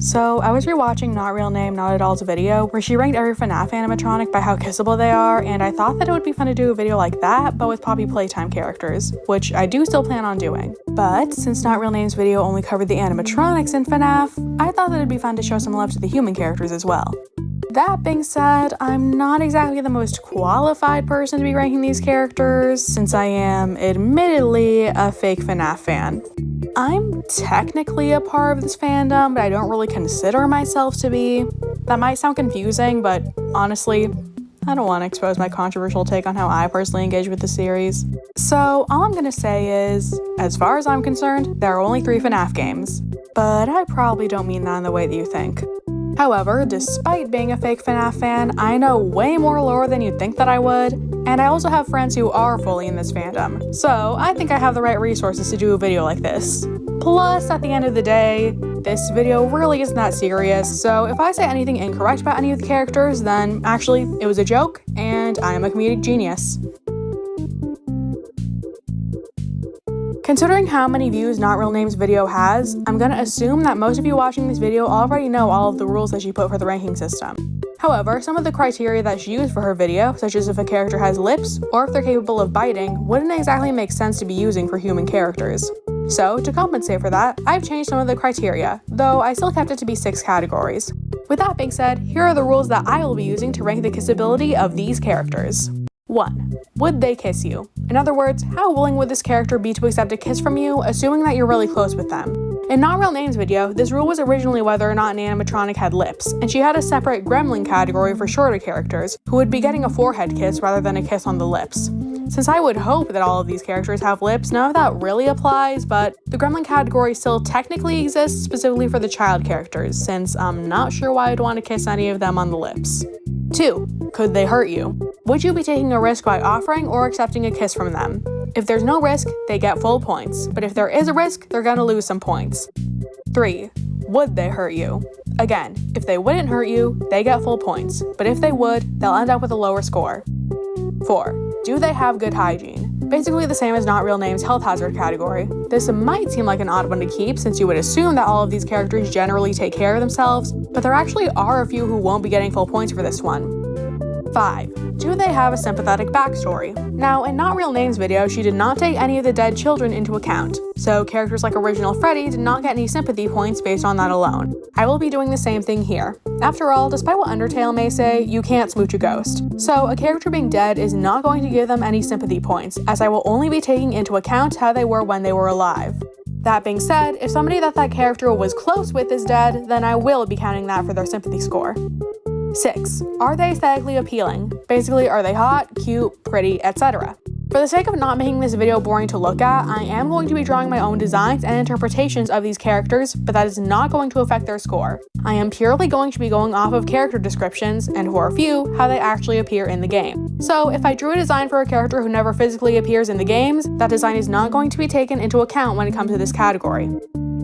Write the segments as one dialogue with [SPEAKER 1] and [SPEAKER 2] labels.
[SPEAKER 1] So I was rewatching Notrealname Notatall's video where she ranked every FNAF animatronic by how kissable they are, and I thought that it would be fun to do a video like that, but with Poppy Playtime characters, which I do still plan on doing. But since Notrealname's video only covered the animatronics in FNAF, I thought that it'd be fun to show some love to the human characters as well. That being said, I'm not exactly the most qualified person to be ranking these characters, since I am, admittedly, a fake FNAF fan. I'm technically a part of this fandom, but I don't really consider myself to be. That might sound confusing, but honestly, I don't want to expose my controversial take on how I personally engage with the series. So all I'm gonna say is, as far as I'm concerned, there are only 3 FNAF games. But I probably don't mean that in the way that you think. However, despite being a fake FNAF fan, I know way more lore than you'd think that I would, and I also have friends who are fully in this fandom, so I think I have the right resources to do a video like this. Plus, at the end of the day, this video really isn't that serious, so if I say anything incorrect about any of the characters, then actually, it was a joke, and I am a comedic genius. Considering how many views Notrealname's video has, I'm gonna assume that most of you watching this video already know all of the rules that she put for the ranking system. However, some of the criteria that she used for her video, such as if a character has lips or if they're capable of biting, wouldn't exactly make sense to be using for human characters. So, to compensate for that, I've changed some of the criteria, though I still kept it to be 6 categories. With that being said, here are the rules that I will be using to rank the kissability of these characters. 1. Would they kiss you? In other words, how willing would this character be to accept a kiss from you, assuming that you're really close with them? In Notrealname's video, this rule was originally whether or not an animatronic had lips, and she had a separate gremlin category for shorter characters, who would be getting a forehead kiss rather than a kiss on the lips. Since I would hope that all of these characters have lips, none of that really applies, but the gremlin category still technically exists specifically for the child characters, since I'm not sure why I'd want to kiss any of them on the lips. 2. Could they hurt you? Would you be taking a risk by offering or accepting a kiss from them? If there's no risk, they get full points, but if there is a risk, they're gonna lose some points. 3. Would they hurt you? Again, if they wouldn't hurt you, they get full points, but if they would, they'll end up with a lower score. 4. Do they have good hygiene? Basically the same as Notrealname's health hazard category. This might seem like an odd one to keep since you would assume that all of these characters generally take care of themselves, but there actually are a few who won't be getting full points for this one. 5. Do they have a sympathetic backstory? Now, in Notrealname's video, she did not take any of the dead children into account, so characters like Original Freddy did not get any sympathy points based on that alone. I will be doing the same thing here. After all, despite what Undertale may say, you can't smooch a ghost. So a character being dead is not going to give them any sympathy points, as I will only be taking into account how they were when they were alive. That being said, if somebody that character was close with is dead, then I will be counting that for their sympathy score. 6. Are they aesthetically appealing? Basically, are they hot, cute, pretty, etc.? For the sake of not making this video boring to look at, I am going to be drawing my own designs and interpretations of these characters, but that is not going to affect their score. I am purely going to be going off of character descriptions, and for a few, how they actually appear in the game. So if I drew a design for a character who never physically appears in the games, that design is not going to be taken into account when it comes to this category.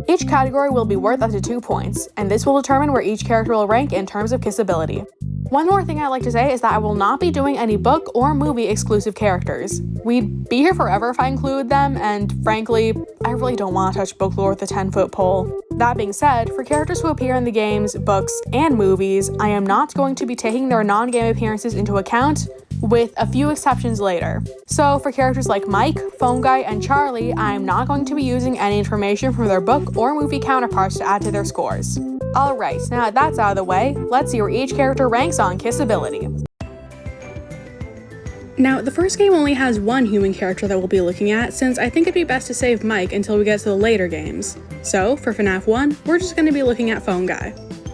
[SPEAKER 1] Each category will be worth up to 2 points, and this will determine where each character will rank in terms of kissability. One more thing I'd like to say is that I will not be doing any book or movie exclusive characters. We'd be here forever if I include them, and frankly, I really don't want to touch book lore with a 10-foot pole. That being said, for characters who appear in the games, books, and movies, I am not going to be taking their non-game appearances into account, with a few exceptions later. So for characters like Mike, Phone Guy, and Charlie, I'm not going to be using any information from their book or movie counterparts to add to their scores. Alright, now that that's out of the way, let's see where each character ranks on kissability. Now, the first game only has one human character that we'll be looking at, since I think it'd be best to save Mike until we get to the later games. So, for FNAF 1, we're just going to be looking at Phone Guy.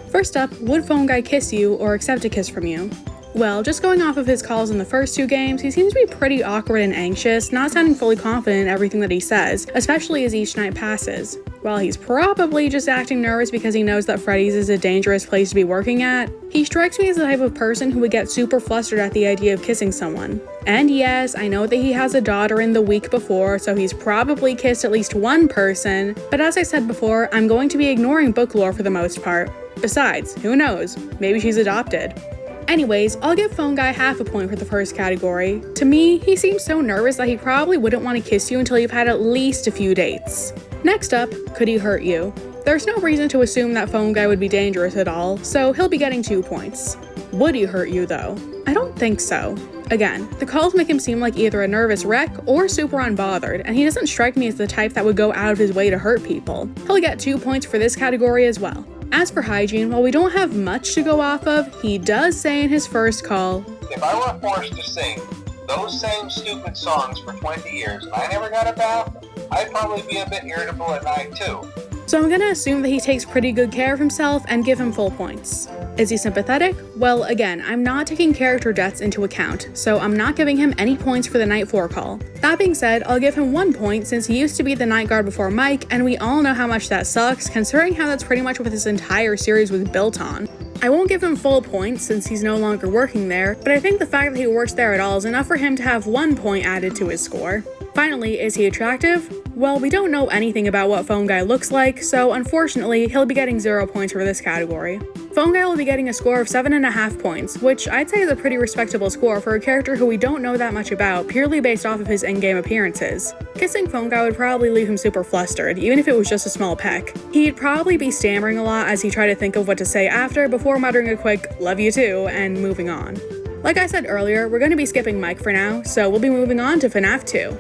[SPEAKER 1] First up, would Phone Guy kiss you or accept a kiss from you? Well, just going off of his calls in the first 2 games, he seems to be pretty awkward and anxious, not sounding fully confident in everything that he says, especially as each night passes. While he's probably just acting nervous because he knows that Freddy's is a dangerous place to be working at, he strikes me as the type of person who would get super flustered at the idea of kissing someone. And yes, I know that he has a daughter in the week before, so he's probably kissed at least one person, but as I said before, I'm going to be ignoring book lore for the most part. Besides, who knows, maybe she's adopted. Anyways, I'll give Phone Guy half a point for the first category. To me, he seems so nervous that he probably wouldn't want to kiss you until you've had at least a few dates. Next up, could he hurt you? There's no reason to assume that phone guy would be dangerous at all, so he'll be getting 2 points. Would he hurt you though? I don't think so. Again, the calls make him seem like either a nervous wreck or super unbothered, and he doesn't strike me as the type that would go out of his way to hurt people. He'll get 2 points for this category as well. As for hygiene, while we don't have much to go off of, he does say in his first call,
[SPEAKER 2] "If I were forced to sing those same stupid songs for 20 years and I never got a bath, I'd probably be a bit irritable at night too."
[SPEAKER 1] So I'm gonna assume that he takes pretty good care of himself and give him full points. Is he sympathetic? Well, again, I'm not taking character deaths into account, so I'm not giving him any points for the night 4 call. That being said, I'll give him 1 point since he used to be the night guard before Mike, and we all know how much that sucks, considering how that's pretty much what this entire series was built on. I won't give him full points since he's no longer working there, but I think the fact that he works there at all is enough for him to have 1 point added to his score. Finally, is he attractive? Well, we don't know anything about what Phone Guy looks like, so unfortunately, he'll be getting 0 points for this category. Phone Guy will be getting a score of 7.5 points, which I'd say is a pretty respectable score for a character who we don't know that much about, purely based off of his in-game appearances. Kissing Phone Guy would probably leave him super flustered, even if it was just a small peck. He'd probably be stammering a lot as he tried to think of what to say after before muttering a quick, "love you too," and moving on. Like I said earlier, we're going to be skipping Mike for now, so we'll be moving on to FNAF 2.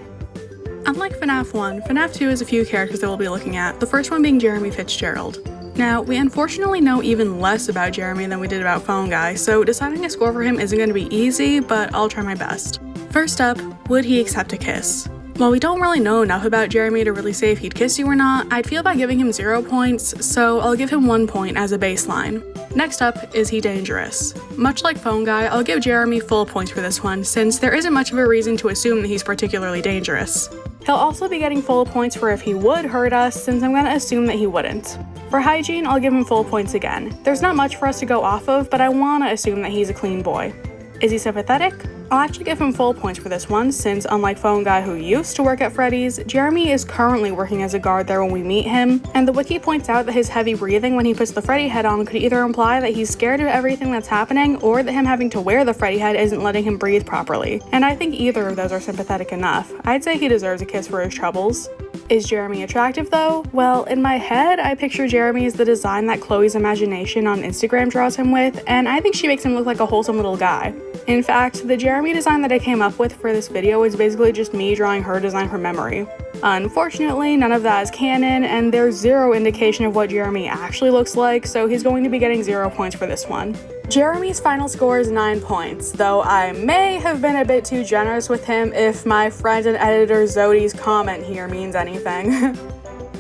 [SPEAKER 1] Unlike FNAF 1, FNAF 2 has a few characters that we'll be looking at, the first one being Jeremy Fitzgerald. Now, we unfortunately know even less about Jeremy than we did about Phone Guy, so deciding a score for him isn't going to be easy, but I'll try my best. First up, would he accept a kiss? While we don't really know enough about Jeremy to really say if he'd kiss you or not, I'd feel bad giving him 0 points, so I'll give him 1 point as a baseline. Next up, is he dangerous? Much like Phone Guy, I'll give Jeremy full points for this one, since there isn't much of a reason to assume that he's particularly dangerous. He'll also be getting full points for if he would hurt us, since I'm going to assume that he wouldn't. For hygiene, I'll give him full points again. There's not much for us to go off of, but I want to assume that he's a clean boy. Is he sympathetic? I'll actually give him full points for this one, since unlike Phone Guy who used to work at Freddy's, Jeremy is currently working as a guard there when we meet him, and the wiki points out that his heavy breathing when he puts the Freddy head on could either imply that he's scared of everything that's happening, or that him having to wear the Freddy head isn't letting him breathe properly, and I think either of those are sympathetic enough. I'd say he deserves a kiss for his troubles. Is Jeremy attractive though? Well, in my head, I picture Jeremy as the design that Chloe's imagination on Instagram draws him with, and I think she makes him look like a wholesome little guy. In fact, the Jeremy design that I came up with for this video is basically just me drawing her design from memory. Unfortunately, none of that is canon, and there's 0 indication of what Jeremy actually looks like, so he's going to be getting 0 points for this one. Jeremy's final score is 9 points, though I may have been a bit too generous with him if my friend and editor Zodi's comment here means anything.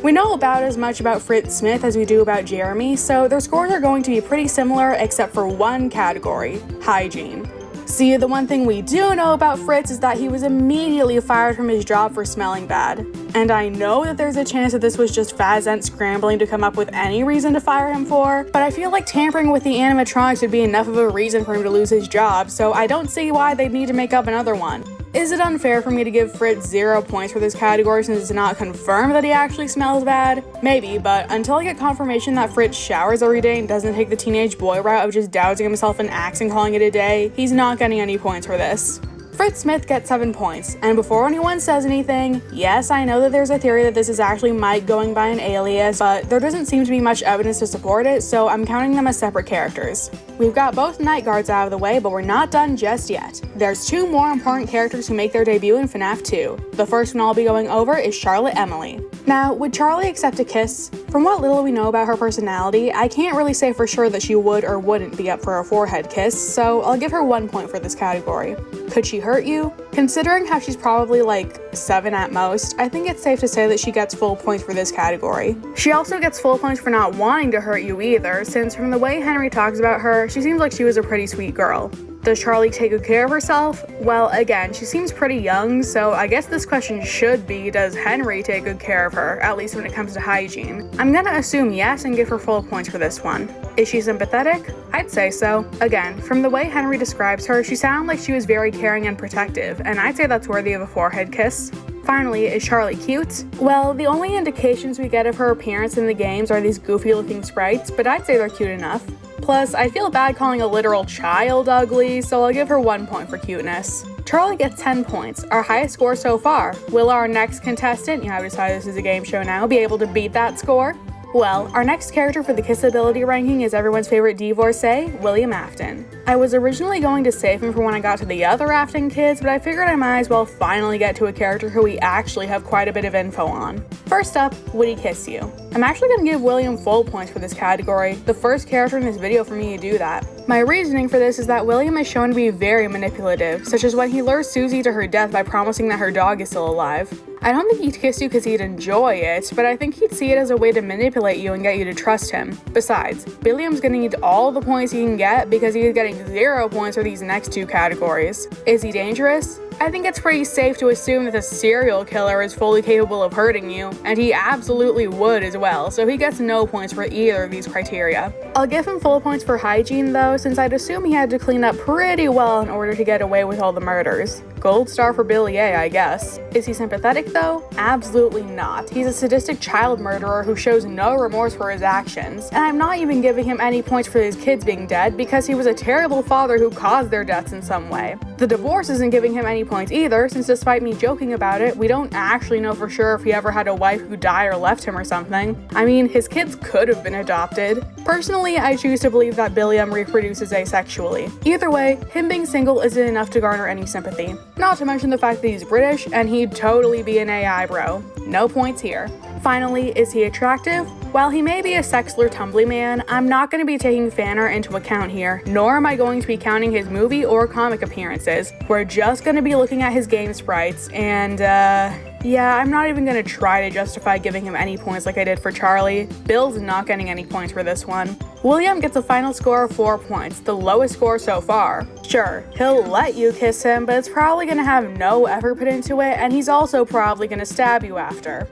[SPEAKER 1] We know about as much about Fritz Smith as we do about Jeremy, so their scores are going to be pretty similar except for one category: hygiene. See, the one thing we do know about Fritz is that he was immediately fired from his job for smelling bad. And I know that there's a chance that this was just Fazent scrambling to come up with any reason to fire him for, but I feel like tampering with the animatronics would be enough of a reason for him to lose his job, so I don't see why they'd need to make up another one. Is it unfair for me to give Fritz 0 points for this category since it's not confirmed that he actually smells bad? Maybe, but until I get confirmation that Fritz showers every day and doesn't take the teenage boy route of just dousing himself in Axe and calling it a day, he's not getting any points for this. Fritz Smith gets 7 points, and before anyone says anything, yes, I know that there's a theory that this is actually Mike going by an alias, but there doesn't seem to be much evidence to support it, so I'm counting them as separate characters. We've got both night guards out of the way, but we're not done just yet. There's 2 more important characters who make their debut in FNAF 2. The first one I'll be going over is Charlotte Emily. Now, would Charlie accept a kiss? From what little we know about her personality, I can't really say for sure that she would or wouldn't be up for a forehead kiss, so I'll give her 1 point for this category. Could she hurt you? Considering how she's probably like 7 at most, I think it's safe to say that she gets full points for this category. She also gets full points for not wanting to hurt you either, since from the way Henry talks about her, she seems like she was a pretty sweet girl. Does Charlie take good care of herself? Well, again, she seems pretty young, so I guess this question should be, does Henry take good care of her, at least when it comes to hygiene? I'm gonna assume yes and give her full points for this one. Is she sympathetic? I'd say so. Again, from the way Henry describes her, she sounded like she was very caring and protective, and I'd say that's worthy of a forehead kiss. Finally, is Charlotte cute? Well, the only indications we get of her appearance in the games are these goofy looking sprites, but I'd say they're cute enough. Plus, I feel bad calling a literal child ugly, so I'll give her 1 point for cuteness. Charlie gets 10 points, our highest score so far. Will our next contestant, I've decided this is a game show now, be able to beat that score? Well, our next character for the kissability ranking is everyone's favorite divorcee, William Afton. I was originally going to save him for when I got to the other Afton kids, but I figured I might as well finally get to a character who we actually have quite a bit of info on. First up, would he kiss you? I'm actually going to give William full points for this category, the first character in this video for me to do that. My reasoning for this is that William is shown to be very manipulative, such as when he lures Susie to her death by promising that her dog is still alive. I don't think he'd kiss you because he'd enjoy it, but I think he'd see it as a way to manipulate you and get you to trust him. Besides, William's gonna need all the points he can get because he's getting 0 points for these next 2 categories. Is he dangerous? I think it's pretty safe to assume that the serial killer is fully capable of hurting you, and he absolutely would as well, so he gets no points for either of these criteria. I'll give him full points for hygiene though, since I'd assume he had to clean up pretty well in order to get away with all the murders. Gold star for Billy A, I guess. Is he sympathetic though? Absolutely not. He's a sadistic child murderer who shows no remorse for his actions, and I'm not even giving him any points for his kids being dead because he was a terrible father who caused their deaths in some way. The divorce isn't giving him any points either, since despite me joking about it, we don't actually know for sure if he ever had a wife who died or left him or something. I mean, his kids could have been adopted. Personally, I choose to believe that Billiam reproduces asexually. Either way, him being single isn't enough to garner any sympathy. Not to mention the fact that he's British and he'd totally be an AI bro. No points here. Finally, is he attractive? While he may be a sexler tumbly man, I'm not going to be taking fan art into account here, nor am I going to be counting his movie or comic appearances. We're just going to be looking at his game sprites, and yeah, I'm not even going to try to justify giving him any points like I did for Charlie. Bill's not getting any points for this one. William gets a final score of 4 points, the lowest score so far. Sure, he'll let you kiss him, but it's probably going to have no effort put into it, and he's also probably going to stab you after.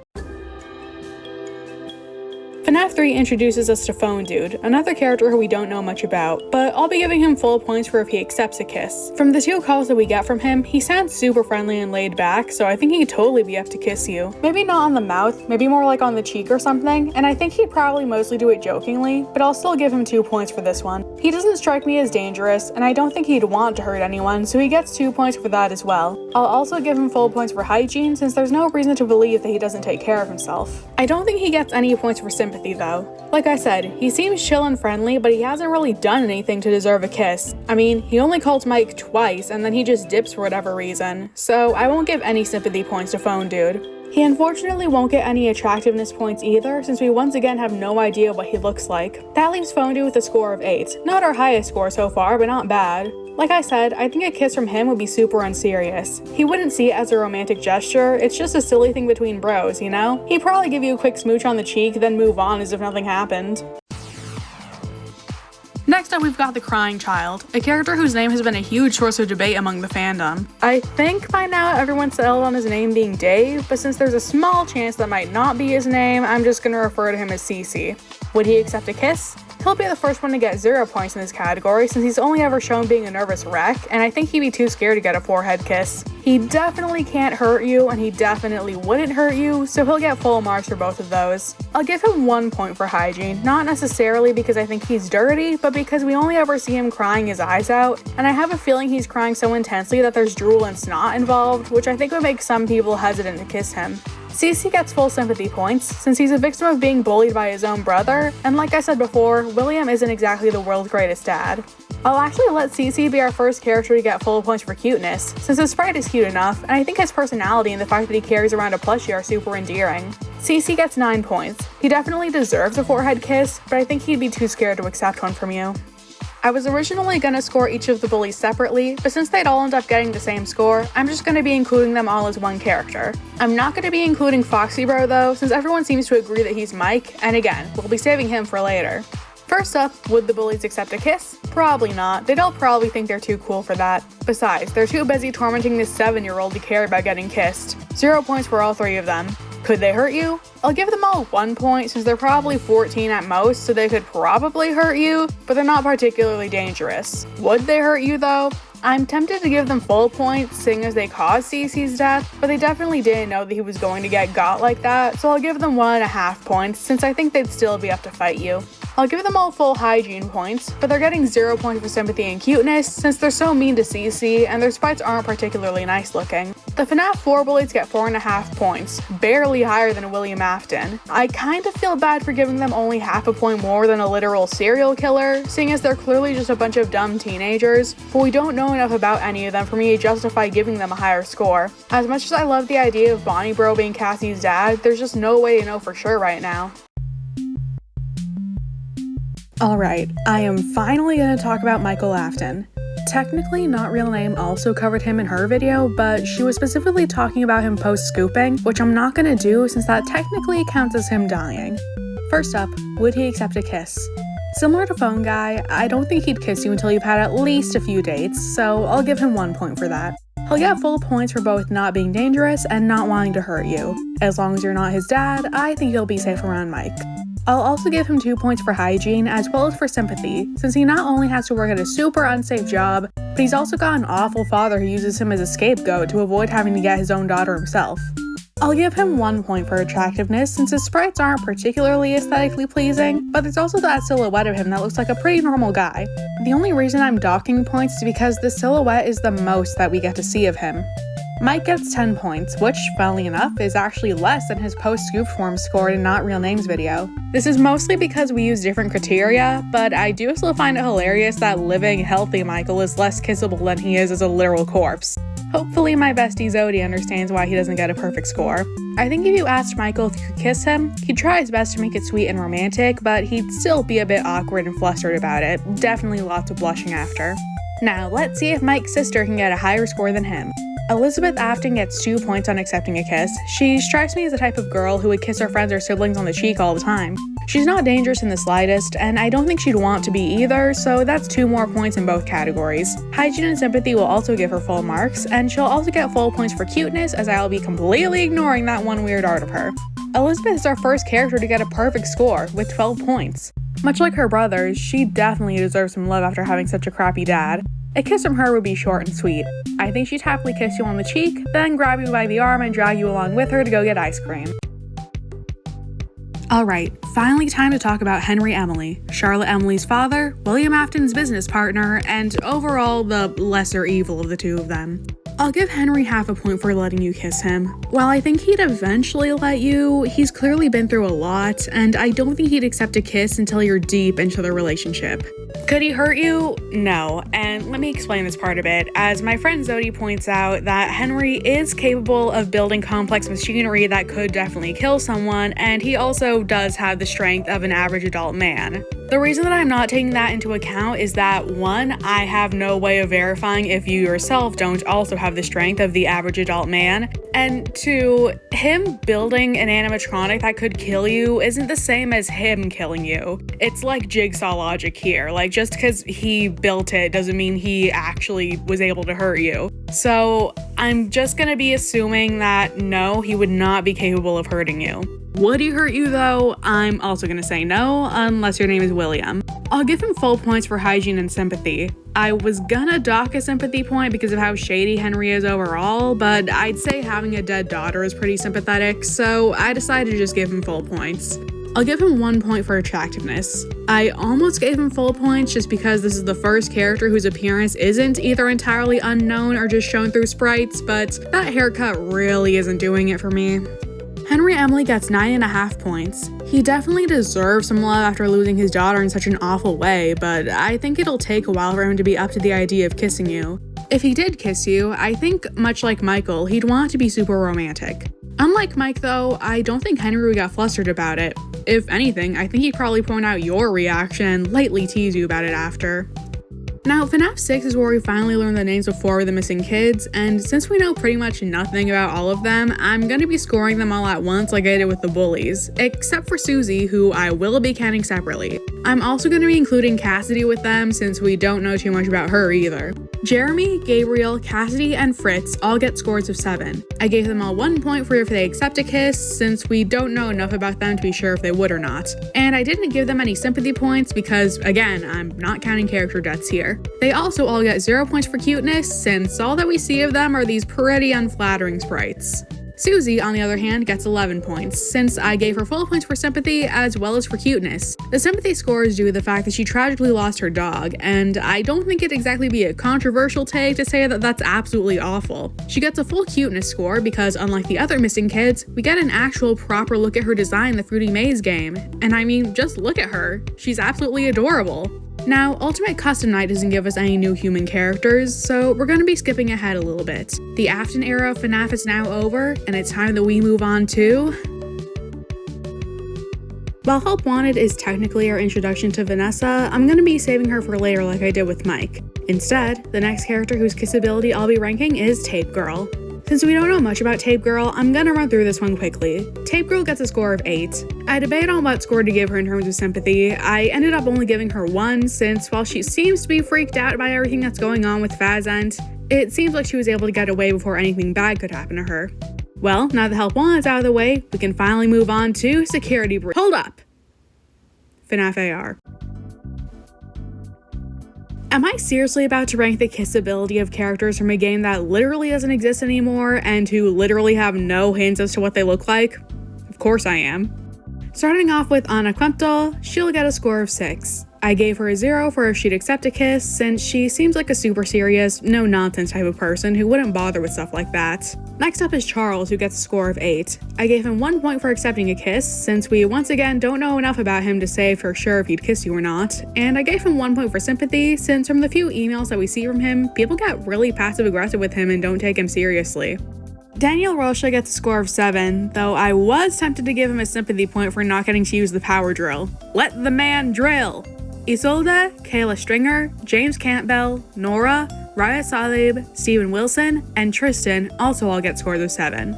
[SPEAKER 1] FNAF 3 introduces us to Phone Dude, another character who we don't know much about, but I'll be giving him full points for if he accepts a kiss. From the 2 calls that we get from him, he sounds super friendly and laid back, so I think he'd totally be up to kiss you. Maybe not on the mouth, maybe more like on the cheek or something, and I think he'd probably mostly do it jokingly, but I'll still give him 2 points for this one. He doesn't strike me as dangerous, and I don't think he'd want to hurt anyone, so he gets 2 points for that as well. I'll also give him full points for hygiene, since there's no reason to believe that he doesn't take care of himself. I don't think he gets any points for sympathy though. Like I said, he seems chill and friendly, but he hasn't really done anything to deserve a kiss. I mean, he only called Mike twice and then he just dips for whatever reason, so I won't give any sympathy points to Phone Dude. He unfortunately won't get any attractiveness points either, since we once again have no idea what he looks like. That leaves Phone Dude with a score of 8. Not our highest score so far, but not bad. Like I said, I think a kiss from him would be super unserious. He wouldn't see it as a romantic gesture, it's just a silly thing between bros, you know? He'd probably give you a quick smooch on the cheek, then move on as if nothing happened. Next up, we've got the Crying Child, a character whose name has been a huge source of debate among the fandom. I think by now everyone's settled on his name being Dave, but since there's a small chance that might not be his name, I'm just gonna refer to him as CC. Would he accept a kiss? He'll be the first one to get 0 points in this category since he's only ever shown being a nervous wreck, and I think he'd be too scared to get a forehead kiss. He definitely can't hurt you, and he definitely wouldn't hurt you, so he'll get full marks for both of those. I'll give him 1 point for hygiene, not necessarily because I think he's dirty, but because we only ever see him crying his eyes out, and I have a feeling he's crying so intensely that there's drool and snot involved, which I think would make some people hesitant to kiss him. CC gets full sympathy points, since he's a victim of being bullied by his own brother, and like I said before, William isn't exactly the world's greatest dad. I'll actually let CC be our first character to get full points for cuteness, since his sprite is cute enough, and I think his personality and the fact that he carries around a plushie are super endearing. CC gets 9 points. He definitely deserves a forehead kiss, but I think he'd be too scared to accept one from you. I was originally gonna score each of the bullies separately, but since they'd all end up getting the same score, I'm just gonna be including them all as one character. I'm not gonna be including Foxy Bro though, since everyone seems to agree that he's Mike, and again, we'll be saving him for later. First up, would the bullies accept a kiss? Probably not. They'd all probably think they're too cool for that. Besides, they're too busy tormenting this 7-year-old to care about getting kissed. 0 points for all 3 of them. Could they hurt you? I'll give them all 1 point since they're probably 14 at most, so they could probably hurt you, but they're not particularly dangerous. Would they hurt you though? I'm tempted to give them full points, seeing as they caused CC's death, but they definitely didn't know that he was going to get got like that, so I'll give them 1.5 points since I think they'd still be up to fight you. I'll give them all full hygiene points, but they're getting 0 points for sympathy and cuteness since they're so mean to Cece and their sprites aren't particularly nice looking. The FNAF 4 bullies get 4.5 points, barely higher than William Afton. I kind of feel bad for giving them only half a point more than a literal serial killer, seeing as they're clearly just a bunch of dumb teenagers, but we don't know enough about any of them for me to justify giving them a higher score. As much as I love the idea of Bonnie Bro being Cassie's dad, there's just no way to know for sure right now. Alright, I am finally going to talk about Michael Afton. Technically, Notrealname also covered him in her video, but she was specifically talking about him post-scooping, which I'm not going to do since that technically counts as him dying. First up, would he accept a kiss? Similar to Phone Guy, I don't think he'd kiss you until you've had at least a few dates, so I'll give him 1 point for that. He'll get full points for both not being dangerous and not wanting to hurt you. As long as you're not his dad, I think you'll be safe around Mike. I'll also give him 2 points for hygiene as well as for sympathy, since he not only has to work at a super unsafe job, but he's also got an awful father who uses him as a scapegoat to avoid having to get his own daughter himself. I'll give him 1 point for attractiveness since his sprites aren't particularly aesthetically pleasing, but there's also that silhouette of him that looks like a pretty normal guy. The only reason I'm docking points is because the silhouette is the most that we get to see of him. Mike gets 10 points, which, funnily enough, is actually less than his post-scoop form scored in Notrealname's video. This is mostly because we use different criteria, but I do still find it hilarious that living, healthy Michael is less kissable than he is as a literal corpse. Hopefully my bestie Zodi understands why he doesn't get a perfect score. I think if you asked Michael if you could kiss him, he'd try his best to make it sweet and romantic, but he'd still be a bit awkward and flustered about it, definitely lots of blushing after. Now, let's see if Mike's sister can get a higher score than him. Elizabeth Afton gets 2 points on accepting a kiss. She strikes me as the type of girl who would kiss her friends or siblings on the cheek all the time. She's not dangerous in the slightest, and I don't think she'd want to be either, so that's 2 more points in both categories. Hygiene and sympathy will also give her full marks, and she'll also get full points for cuteness, as I'll be completely ignoring that one weird art of her. Elizabeth is our first character to get a perfect score, with 12 points. Much like her brothers, she definitely deserves some love after having such a crappy dad. A kiss from her would be short and sweet. I think she'd happily kiss you on the cheek, then grab you by the arm and drag you along with her to go get ice cream. Alright, finally time to talk about Henry Emily, Charlotte Emily's father, William Afton's business partner, and overall the lesser evil of the two of them. I'll give Henry half a point for letting you kiss him. While I think he'd eventually let you, he's clearly been through a lot, and I don't think he'd accept a kiss until you're deep into the relationship. Could he hurt you? No, and let me explain this part a bit, as my friend Zodi points out that Henry is capable of building complex machinery that could definitely kill someone, and he also does have the strength of an average adult man. The reason that I'm not taking that into account is that 1, I have no way of verifying if you yourself don't also have the strength of the average adult man, and 2, him building an animatronic that could kill you isn't the same as him killing you. It's like jigsaw logic here, like just because he built it doesn't mean he actually was able to hurt you. So I'm just gonna be assuming that no, he would not be capable of hurting you. Would he hurt you though? I'm also gonna say no, unless your name is William. I'll give him full points for hygiene and sympathy. I was gonna dock a sympathy point because of how shady Henry is overall, but I'd say having a dead daughter is pretty sympathetic, so I decided to just give him full points. I'll give him 1 point for attractiveness. I almost gave him full points just because this is the first character whose appearance isn't either entirely unknown or just shown through sprites, but that haircut really isn't doing it for me. Henry Emily gets 9.5 points. He definitely deserves some love after losing his daughter in such an awful way, but I think it'll take a while for him to be up to the idea of kissing you. If he did kiss you, I think, much like Michael, he'd want it to be super romantic. Unlike Mike though, I don't think Henry would get flustered about it. If anything, I think he'd probably point out your reaction and lightly tease you about it after. Now, FNAF 6 is where we finally learn the names of 4 of the missing kids, and since we know pretty much nothing about all of them, I'm gonna be scoring them all at once like I did with the bullies, except for Susie, who I will be counting separately. I'm also gonna be including Cassidy with them since we don't know too much about her either. Jeremy, Gabriel, Cassidy, and Fritz all get scores of 7. I gave them all 1 point for if they accept a kiss, since we don't know enough about them to be sure if they would or not. And I didn't give them any sympathy points because, again, I'm not counting character deaths here. They also all get 0 points for cuteness, since all that we see of them are these pretty unflattering sprites. Susie, on the other hand, gets 11 points, since I gave her full points for sympathy as well as for cuteness. The sympathy score is due to the fact that she tragically lost her dog, and I don't think it'd exactly be a controversial take to say that that's absolutely awful. She gets a full cuteness score because, unlike the other missing kids, we get an actual proper look at her design in the Fruity Maze game. And I mean, just look at her. She's absolutely adorable. Now, Ultimate Custom Night doesn't give us any new human characters, so we're going to be skipping ahead a little bit. The Afton era of FNAF is now over, and it's time that we move on to... While Help Wanted is technically our introduction to Vanessa, I'm going to be saving her for later like I did with Mike. Instead, the next character whose kissability I'll be ranking is Tape Girl. Since we don't know much about Tape Girl, I'm gonna run through this one quickly. Tape Girl gets a score of 8. I debated on what score to give her in terms of sympathy. I ended up only giving her 1 since while she seems to be freaked out by everything that's going on with Fazent, it seems like she was able to get away before anything bad could happen to her. Well, now the Help Wanted's out of the way, we can finally move on to Security Breach. Hold up! FNAF AR. Am I seriously about to rank the kissability of characters from a game that literally doesn't exist anymore and who literally have no hints as to what they look like? Of course I am. Starting off with Anna Quemptal, she'll get a score of 6. I gave her a 0 for if she'd accept a kiss, since she seems like a super serious, no-nonsense type of person who wouldn't bother with stuff like that. Next up is Charles, who gets a score of 8. I gave him 1 point for accepting a kiss, since we once again don't know enough about him to say for sure if he'd kiss you or not, and I gave him 1 point for sympathy, since from the few emails that we see from him, people get really passive-aggressive with him and don't take him seriously. Daniel Rocha gets a score of 7, though I was tempted to give him a sympathy point for not getting to use the power drill. Let the man drill! Isolde, Kayla Stringer, James Campbell, Nora, Raya Salib, Steven Wilson, and Tristan also all get scores of 7.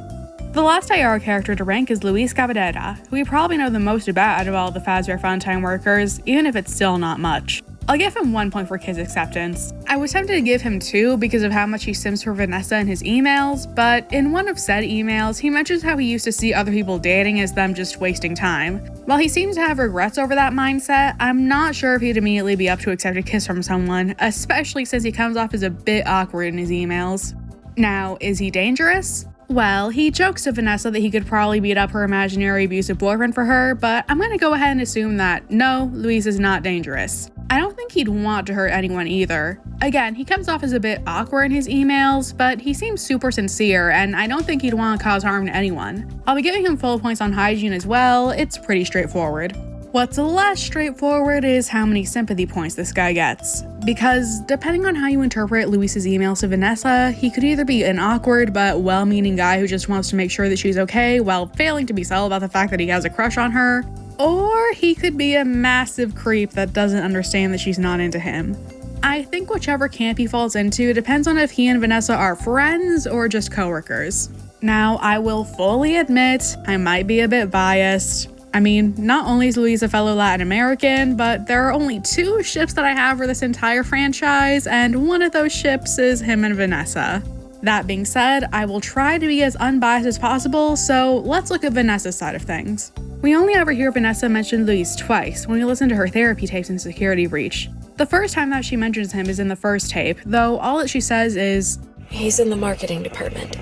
[SPEAKER 1] The last IR character to rank is Luis Cabrera, who we probably know the most about out of all the Fazbear Funtime workers, even if it's still not much. I'll give him 1 point for his acceptance. I was tempted to give him 2 because of how much he sims for Vanessa in his emails, but in one of said emails, he mentions how he used to see other people dating as them just wasting time. While he seems to have regrets over that mindset, I'm not sure if he'd immediately be up to accept a kiss from someone, especially since he comes off as a bit awkward in his emails. Now, is he dangerous? Well, he jokes to Vanessa that he could probably beat up her imaginary abusive boyfriend for her, but I'm gonna go ahead and assume that no, Luis is not dangerous. I don't think he'd want to hurt anyone either. Again, he comes off as a bit awkward in his emails, but he seems super sincere, and I don't think he'd want to cause harm to anyone. I'll be giving him full points on hygiene as well, it's pretty straightforward. What's less straightforward is how many sympathy points this guy gets. Because depending on how you interpret Luis's emails to Vanessa, he could either be an awkward but well-meaning guy who just wants to make sure that she's okay while failing to be subtle about the fact that he has a crush on her, or he could be a massive creep that doesn't understand that she's not into him. I think whichever camp he falls into depends on if he and Vanessa are friends or just coworkers. Now, I will fully admit I might be a bit biased. I mean, not only is Luis a fellow Latin American, but there are only 2 ships that I have for this entire franchise, and one of those ships is him and Vanessa. That being said, I will try to be as unbiased as possible, so let's look at Vanessa's side of things. We only ever hear Vanessa mention Luis twice when we listen to her therapy tapes in Security Breach. The first time that she mentions him is in the first tape, though all that she says is,
[SPEAKER 3] "He's in the marketing department.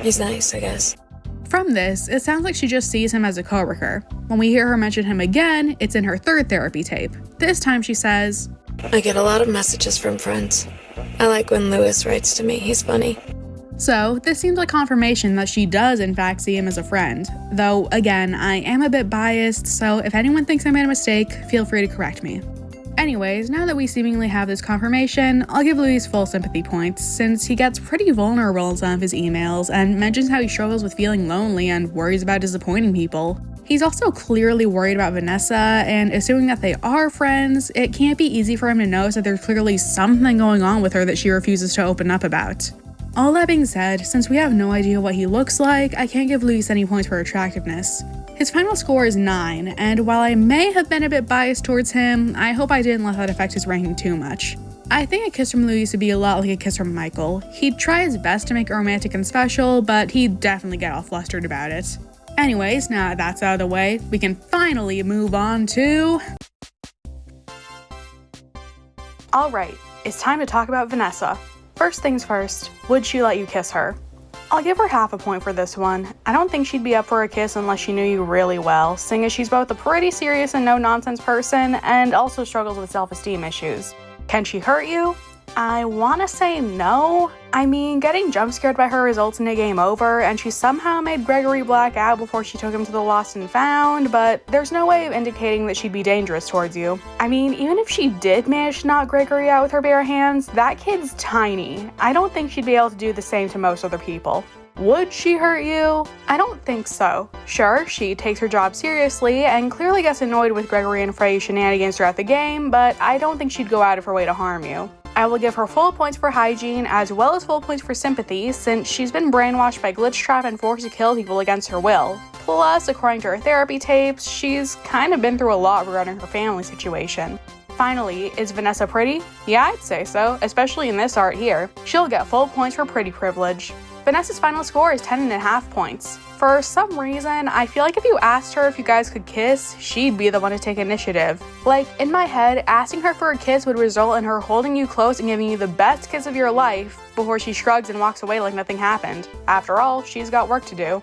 [SPEAKER 3] He's nice, I guess."
[SPEAKER 1] From this, it sounds like she just sees him as a coworker. When we hear her mention him again, it's in her third therapy tape. This time she says,
[SPEAKER 3] "I get a lot of messages from friends. I like when Lewis writes to me, he's funny."
[SPEAKER 1] So, this seems like confirmation that she does in fact see him as a friend. Though, again, I am a bit biased, so if anyone thinks I made a mistake, feel free to correct me. Anyways, now that we seemingly have this confirmation, I'll give Luis full sympathy points, since he gets pretty vulnerable in some of his emails and mentions how he struggles with feeling lonely and worries about disappointing people. He's also clearly worried about Vanessa, and assuming that they are friends, it can't be easy for him to notice that there's clearly something going on with her that she refuses to open up about. All that being said, since we have no idea what he looks like, I can't give Luis any points for attractiveness. His final score is 9, and while I may have been a bit biased towards him, I hope I didn't let that affect his ranking too much. I think a kiss from Luis would be a lot like a kiss from Michael. He'd try his best to make it romantic and special, but he'd definitely get all flustered about it. Anyways, now that that's out of the way, we can finally move on to... Alright, it's time to talk about Vanessa. First things first, would she let you kiss her? I'll give her half a point for this one. I don't think she'd be up for a kiss unless she knew you really well, seeing as she's both a pretty serious and no-nonsense person and also struggles with self-esteem issues. Can she hurt you? I wanna say no. I mean, getting jump scared by her results in a game over, and she somehow made Gregory black out before she took him to the lost and found, but there's no way of indicating that she'd be dangerous towards you. I mean, even if she did manage to knock Gregory out with her bare hands, that kid's tiny. I don't think she'd be able to do the same to most other people. Would she hurt you? I don't think so. Sure, she takes her job seriously and clearly gets annoyed with Gregory and Frey's shenanigans throughout the game, but I don't think she'd go out of her way to harm you. I will give her full points for hygiene as well as full points for sympathy, since she's been brainwashed by Glitch Trap and forced to kill people against her will. Plus, according to her therapy tapes, she's kind of been through a lot regarding her family situation. Finally, is Vanessa pretty? Yeah, I'd say so, especially in this art here. She'll get full points for pretty privilege. Vanessa's final score is 10.5 points. For some reason, I feel like if you asked her if you guys could kiss, she'd be the one to take initiative. Like, in my head, asking her for a kiss would result in her holding you close and giving you the best kiss of your life before she shrugs and walks away like nothing happened. After all, she's got work to do.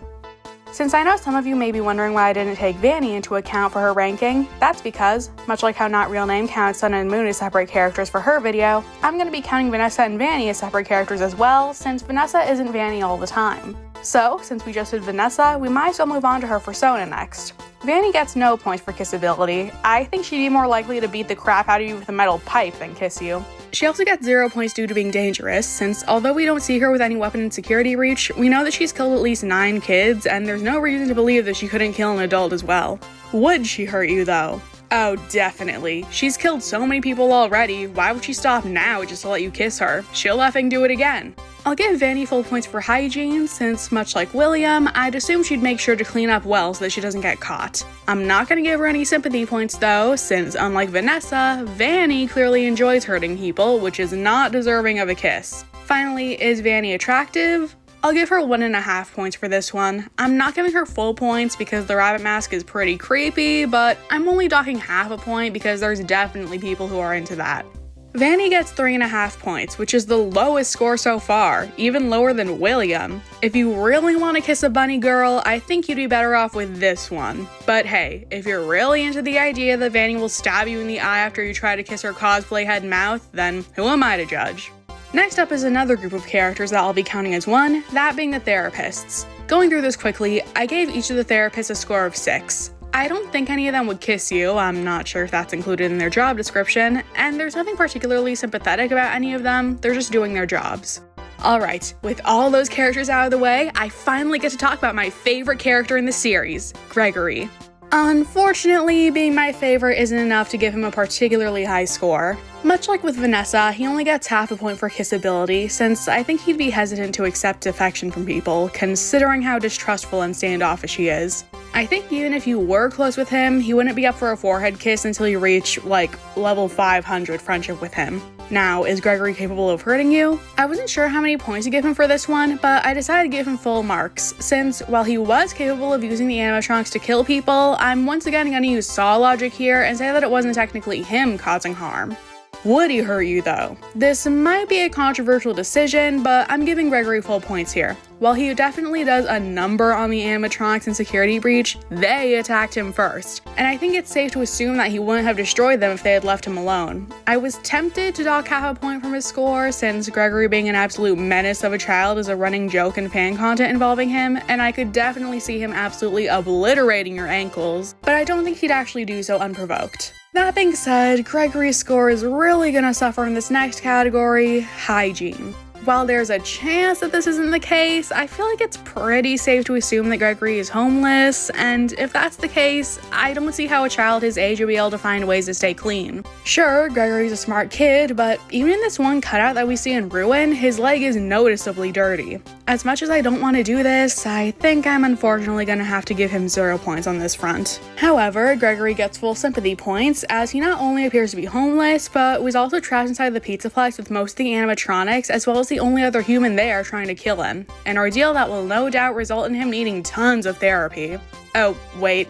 [SPEAKER 1] Since I know some of you may be wondering why I didn't take Vanny into account for her ranking, that's because, much like how Notrealname counts Sun and Moon as separate characters for her video, I'm going to be counting Vanessa and Vanny as separate characters as well, since Vanessa isn't Vanny all the time. So, since we just did Vanessa, we might as well move on to her persona next. Vanny gets no points for kissability. I think she'd be more likely to beat the crap out of you with a metal pipe than kiss you. She also gets 0 points due to being dangerous, since although we don't see her with any weapon in security reach, we know that she's killed at least 9 kids, and there's no reason to believe that she couldn't kill an adult as well. Would she hurt you though? Oh, definitely. She's killed so many people already, why would she stop now just to let you kiss her? She'll effing do it again. I'll give Vanny full points for hygiene, since much like William, I'd assume she'd make sure to clean up well so that she doesn't get caught. I'm not gonna give her any sympathy points though, since unlike Vanessa, Vanny clearly enjoys hurting people, which is not deserving of a kiss. Finally, is Vanny attractive? I'll give her 1.5 points for this one. I'm not giving her full points because the rabbit mask is pretty creepy, but I'm only docking half a point because there's definitely people who are into that. Vanny gets 3.5 points, which is the lowest score so far, even lower than William. If you really want to kiss a bunny girl, I think you'd be better off with this one. But hey, if you're really into the idea that Vanny will stab you in the eye after you try to kiss her cosplay head and mouth, then who am I to judge? Next up is another group of characters that I'll be counting as one, that being the therapists. Going through this quickly, I gave each of the therapists a score of 6. I don't think any of them would kiss you, I'm not sure if that's included in their job description, and there's nothing particularly sympathetic about any of them, they're just doing their jobs. Alright, with all those characters out of the way, I finally get to talk about my favorite character in the series, Gregory. Unfortunately, being my favorite isn't enough to give him a particularly high score. Much like with Vanessa, he only gets half a point for kissability, since I think he'd be hesitant to accept affection from people, considering how distrustful and standoffish he is. I think even if you were close with him, he wouldn't be up for a forehead kiss until you reach, like, level 500 friendship with him. Now, is Gregory capable of hurting you? I wasn't sure how many points to give him for this one, but I decided to give him full marks, since while he was capable of using the animatronics to kill people, I'm once again going to use Saw logic here and say that it wasn't technically him causing harm. Would he hurt you though? This might be a controversial decision, but I'm giving Gregory full points here. While he definitely does a number on the animatronics in Security Breach, they attacked him first, and I think it's safe to assume that he wouldn't have destroyed them if they had left him alone. I was tempted to dock half a point from his score, since Gregory being an absolute menace of a child is a running joke in fan content involving him, and I could definitely see him absolutely obliterating your ankles, but I don't think he'd actually do so unprovoked. That being said, Gregory's score is really gonna suffer in this next category, hygiene. While there's a chance that this isn't the case, I feel like it's pretty safe to assume that Gregory is homeless, and if that's the case, I don't see how a child his age would be able to find ways to stay clean. Sure, Gregory's a smart kid, but even in this one cutout that we see in Ruin, his leg is noticeably dirty. As much as I don't want to do this, I think I'm unfortunately gonna have to give him 0 points on this front. However, Gregory gets full sympathy points, as he not only appears to be homeless, but was also trapped inside the Pizzaplex with most of the animatronics, as well as the only other human there trying to kill him. An ordeal that will no doubt result in him needing tons of therapy. Oh, wait.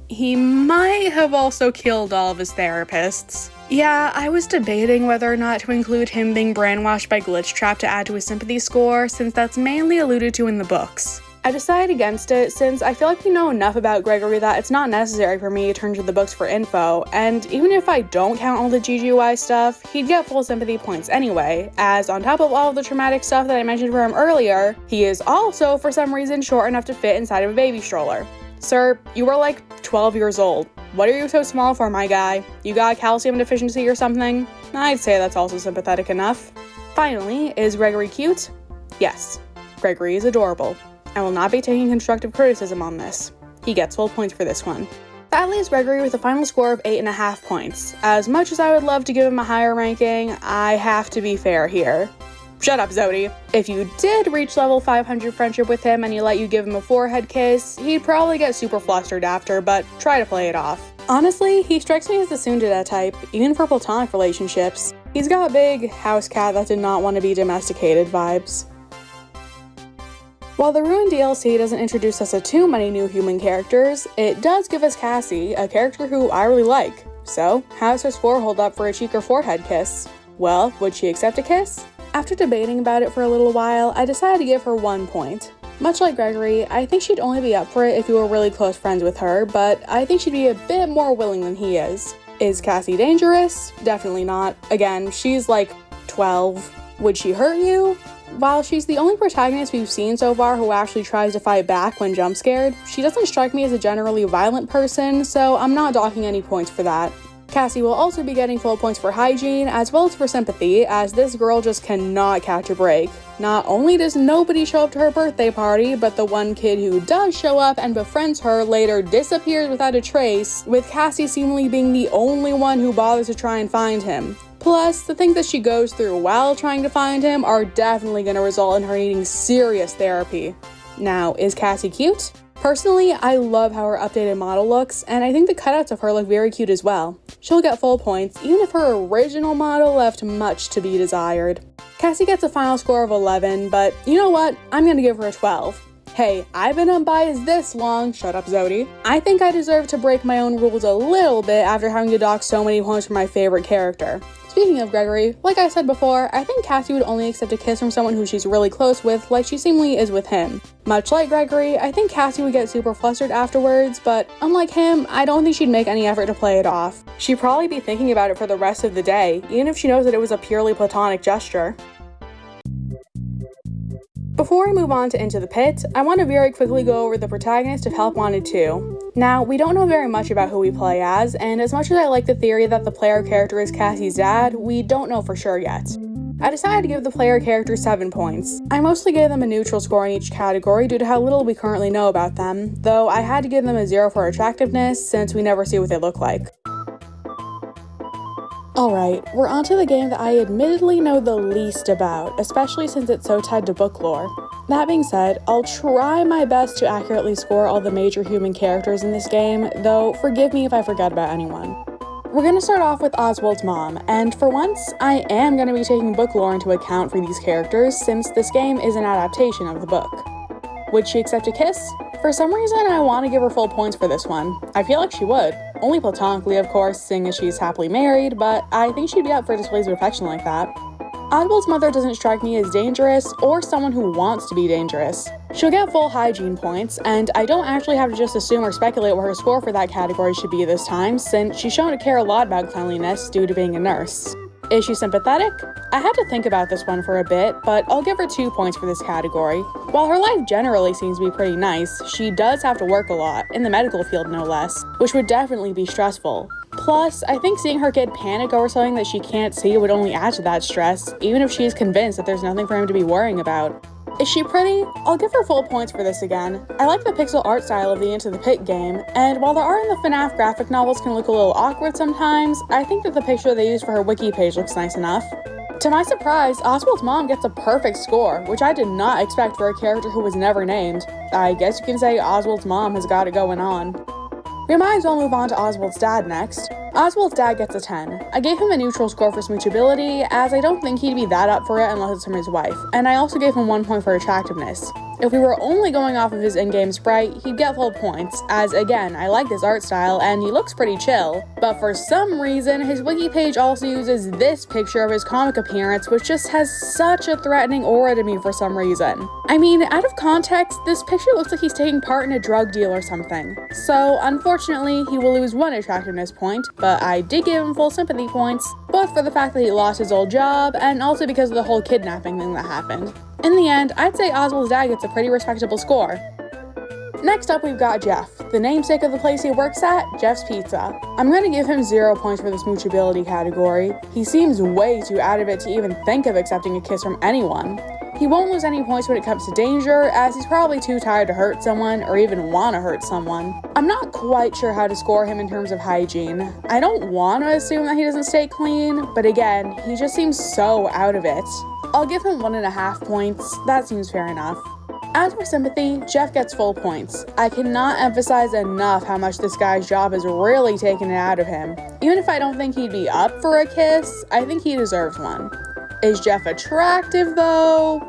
[SPEAKER 1] He might have also killed all of his therapists. Yeah, I was debating whether or not to include him being brainwashed by Glitch Trap to add to his sympathy score, since that's mainly alluded to in the books. I decided against it since I feel like we know enough about Gregory that it's not necessary for me to turn to the books for info, and even if I don't count all the GGY stuff, he'd get full sympathy points anyway, as on top of all of the traumatic stuff that I mentioned for him earlier, he is also for some reason short enough to fit inside of a baby stroller. Sir, you are like 12 years old. What are you so small for, my guy? You got a calcium deficiency or something? I'd say that's also sympathetic enough. Finally, is Gregory cute? Yes, Gregory is adorable. I will not be taking constructive criticism on this. He gets full points for this one. That leaves Gregory with a final score of 8.5 points. As much as I would love to give him a higher ranking, I have to be fair here. Shut up, Zodi. If you did reach level 500 friendship with him and he let you give him a forehead kiss, he'd probably get super flustered after, but try to play it off. Honestly, he strikes me as the tsundere type, even for platonic relationships. He's got big house cat that did not want to be domesticated vibes. While the Ruin DLC doesn't introduce us to too many new human characters, it does give us Cassie, a character who I really like. So, how does her score hold up for a cheek or forehead kiss? Well, would she accept a kiss? After debating about it for a little while, I decided to give her 1 point. Much like Gregory, I think she'd only be up for it if you were really close friends with her, but I think she'd be a bit more willing than he is. Is Cassie dangerous? Definitely not. Again, she's like 12. Would she hurt you? While she's the only protagonist we've seen so far who actually tries to fight back when jump scared, she doesn't strike me as a generally violent person, so I'm not docking any points for that. Cassie will also be getting full points for hygiene, as well as for sympathy, as this girl just cannot catch a break. Not only does nobody show up to her birthday party, but the one kid who does show up and befriends her later disappears without a trace, with Cassie seemingly being the only one who bothers to try and find him. Plus, the things that she goes through while trying to find him are definitely going to result in her needing serious therapy. Now, is Cassie cute? Personally, I love how her updated model looks, and I think the cutouts of her look very cute as well. She'll get full points, even if her original model left much to be desired. Cassie gets a final score of 11, but you know what? I'm gonna give her a 12. Hey, I've been unbiased this long, shut up Zodi. I think I deserve to break my own rules a little bit after having to dock so many points for my favorite character. Speaking of Gregory, like I said before, I think Cassie would only accept a kiss from someone who she's really close with, like she seemingly is with him. Much like Gregory, I think Cassie would get super flustered afterwards, but unlike him, I don't think she'd make any effort to play it off. She'd probably be thinking about it for the rest of the day, even if she knows that it was a purely platonic gesture. Before I move on to Into the Pit, I want to very quickly go over the protagonist of Help Wanted 2. Now, we don't know very much about who we play as, and as much as I like the theory that the player character is Cassie's dad, we don't know for sure yet. I decided to give the player character 7 points. I mostly gave them a neutral score in each category due to how little we currently know about them, though I had to give them a 0 for attractiveness since we never see what they look like. Alright, we're onto the game that I admittedly know the least about, especially since it's so tied to book lore. That being said, I'll try my best to accurately score all the major human characters in this game, though forgive me if I forget about anyone. We're going to start off with Oswald's mom, and for once, I am going to be taking book lore into account for these characters since this game is an adaptation of the book. Would she accept a kiss? For some reason, I want to give her full points for this one. I feel like she would. Only platonically, of course, seeing as she's happily married, but I think she'd be up for displays of affection like that. Oswald's mother doesn't strike me as dangerous or someone who wants to be dangerous. She'll get full hygiene points, and I don't actually have to just assume or speculate what her score for that category should be this time, since she's shown to care a lot about cleanliness due to being a nurse. Is she sympathetic? I had to think about this one for a bit, but I'll give her 2 points for this category. While her life generally seems to be pretty nice, she does have to work a lot, in the medical field no less, which would definitely be stressful. Plus, I think seeing her kid panic over something that she can't see would only add to that stress, even if she's convinced that there's nothing for him to be worrying about. Is she pretty? I'll give her full points for this again. I like the pixel art style of the Into the Pit game, and while the art in the FNAF graphic novels can look a little awkward sometimes, I think that the picture they used for her wiki page looks nice enough. To my surprise, Oswald's mom gets a perfect score, which I did not expect for a character who was never named. I guess you can say Oswald's mom has got it going on. We might as well move on to Oswald's dad next. Oswald's dad gets a 10. I gave him a neutral score for smoochability, as I don't think he'd be that up for it unless it's from his wife, and I also gave him 1 point for attractiveness. If we were only going off of his in-game sprite, he'd get full points, as again, I like this art style and he looks pretty chill. But for some reason, his wiki page also uses this picture of his comic appearance, which just has such a threatening aura to me for some reason. I mean, out of context, this picture looks like he's taking part in a drug deal or something. So, unfortunately, he will lose 1 attractiveness point, but I did give him full sympathy points, both for the fact that he lost his old job, and also because of the whole kidnapping thing that happened. In the end, I'd say Oswald's dad gets a pretty respectable score. Next up, we've got Jeff, the namesake of the place he works at, Jeff's Pizza. I'm gonna give him 0 points for the smoochability category. He seems way too out of it to even think of accepting a kiss from anyone. He won't lose any points when it comes to danger, as he's probably too tired to hurt someone or even want to hurt someone. I'm not quite sure how to score him in terms of hygiene. I don't want to assume that he doesn't stay clean, but again, he just seems so out of it. I'll give him 1.5 points, that seems fair enough. As for sympathy, Jeff gets full points. I cannot emphasize enough how much this guy's job has really taken it out of him. Even if I don't think he'd be up for a kiss, I think he deserves one. Is Jeff attractive though?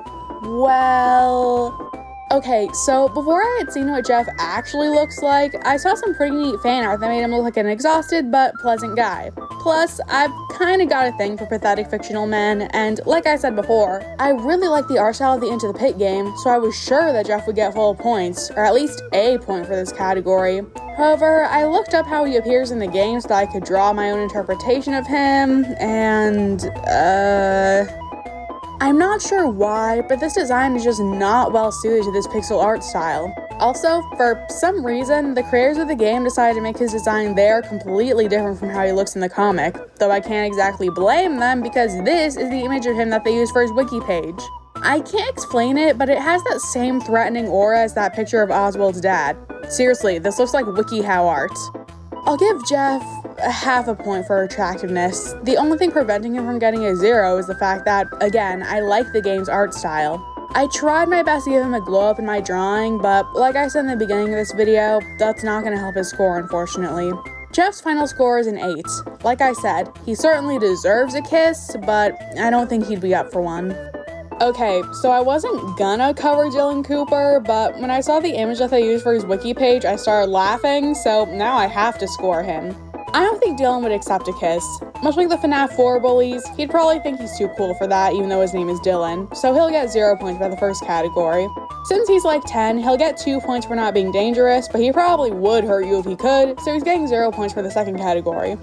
[SPEAKER 1] Well... Okay, so before I had seen what Jeff actually looks like, I saw some pretty neat fan art that made him look like an exhausted but pleasant guy. Plus, I've kinda got a thing for pathetic fictional men, and like I said before, I really like the art style of the Into the Pit game, so I was sure that Jeff would get full points, or at least a point for this category. However, I looked up how he appears in the game so that I could draw my own interpretation of him, and, I'm not sure why, but this design is just not well suited to this pixel art style. Also, for some reason, the creators of the game decided to make his design there completely different from how he looks in the comic, though I can't exactly blame them because this is the image of him that they used for his wiki page. I can't explain it, but it has that same threatening aura as that picture of Oswald's dad. Seriously, this looks like WikiHow art. I'll give Jeff 0.5 point for attractiveness. The only thing preventing him from getting a 0 is the fact that, again, I like the game's art style. I tried my best to give him a glow up in my drawing, but like I said in the beginning of this video, that's not going to help his score, unfortunately. Jeff's final score is an 8. Like I said, he certainly deserves a kiss, but I don't think he'd be up for one. Okay, so I wasn't gonna cover Dylan Cooper, but when I saw the image that they used for his wiki page, I started laughing, so now I have to score him. I don't think Dylan would accept a kiss. Much like the FNAF 4 bullies, he'd probably think he's too cool for that, even though his name is Dylan, so he'll get 0 points for the first category. Since he's like 10, he'll get 2 points for not being dangerous, but he probably would hurt you if he could, so he's getting 0 points for the second category.